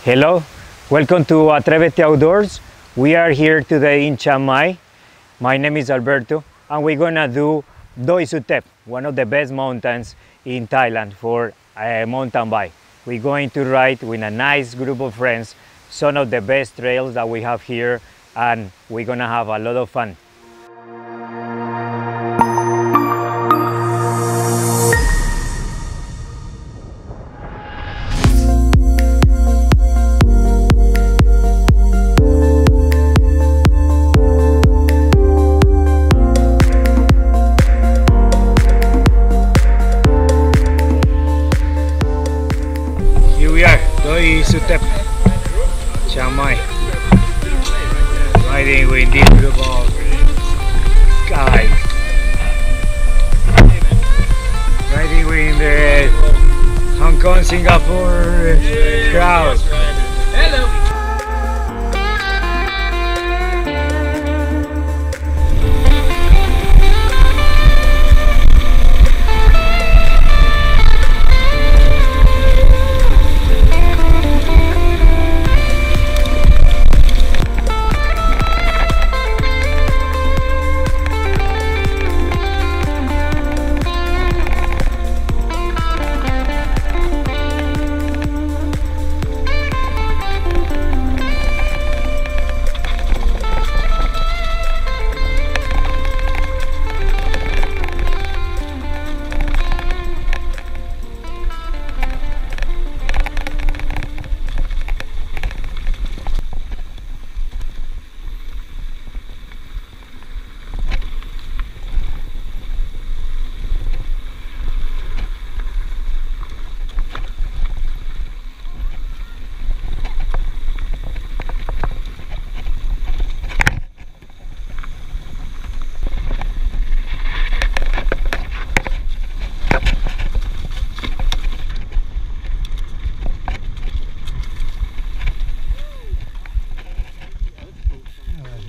Hello, welcome to Atrevete Outdoors. We are here today in Chiang Mai. My name is Alberto and we're gonna do Doi Suthep, one of the best mountains in Thailand for a mountain bike. We're going to ride with a nice group of friends, some of the best trails that we have here, and we're gonna have a lot of fun. Doi Suthep, Chiang Mai, riding with this group of guys, riding with the Hong Kong, Singapore crowd. Hello.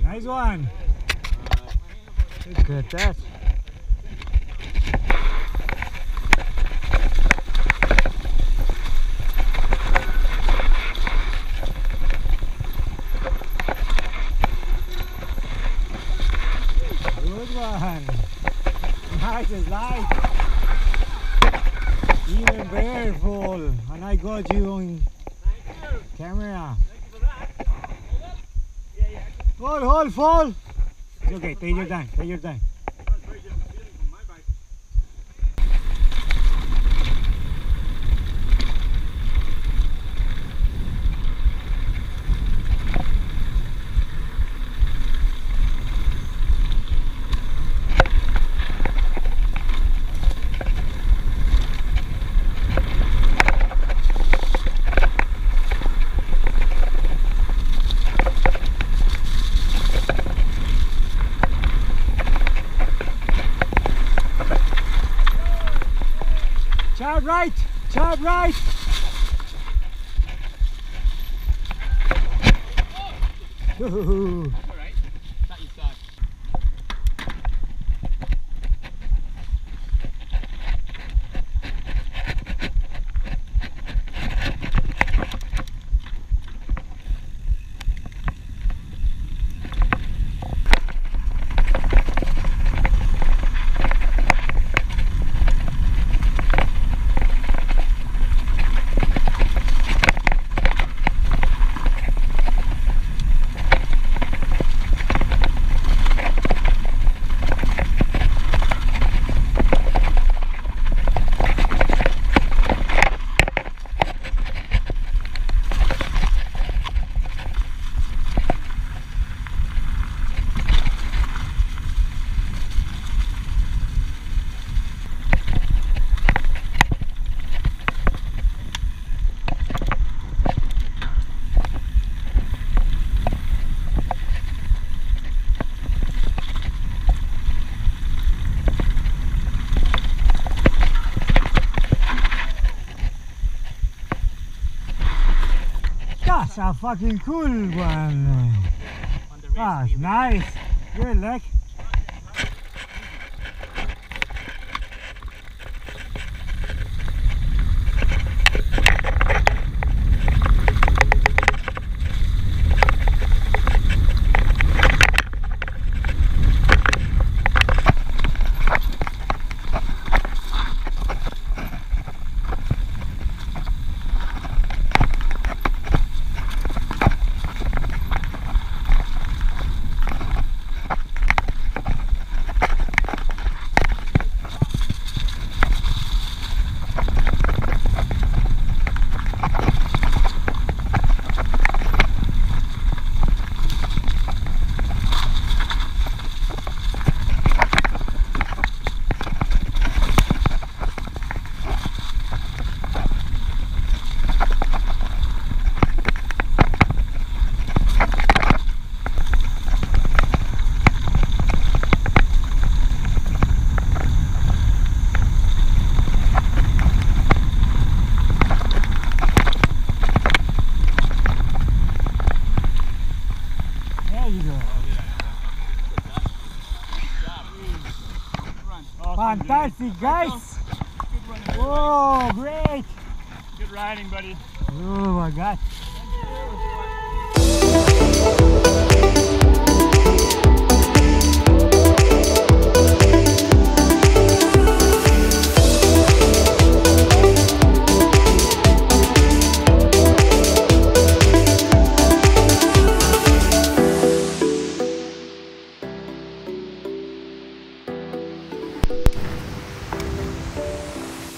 Nice one. Look at that. Good one. Nice and light. Even bareful. And I got you on camera. Hold, fall. It's okay, take your time, take your time. Sharp right. Ooh. Alright, that you start. That's a fucking cool one. That's nice. Good luck. fantastic, guys! Oh, great! Good riding, buddy. Oh my God!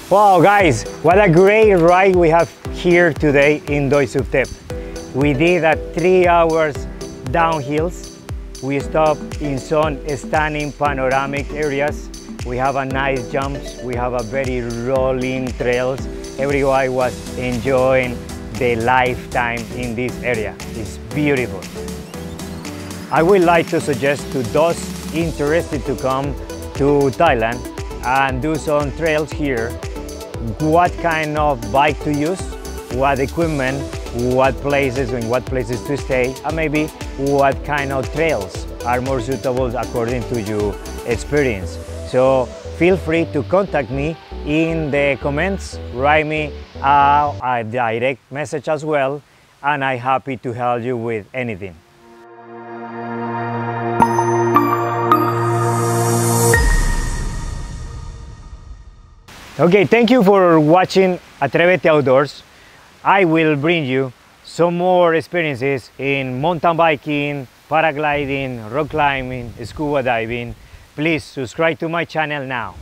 Wow, guys, what a great ride we have here today in Doi Suthep. We did a 3 hours downhills. We stopped in some stunning panoramic areas. We have a nice jumps. We have a very rolling trails. Everyone was enjoying the lifetime in this area. It's beautiful. I would like to suggest to those interested to come to Thailand and do some trails here, what kind of bike to use, what equipment, what places to stay, and maybe what kind of trails are more suitable according to your experience. So feel free to contact me in the comments, write me a direct message as well, and I'm happy to help you with anything. Okay, thank you for watching Atrevete Outdoors. I will bring you some more experiences in mountain biking, paragliding, rock climbing, scuba diving. Please subscribe to my channel now.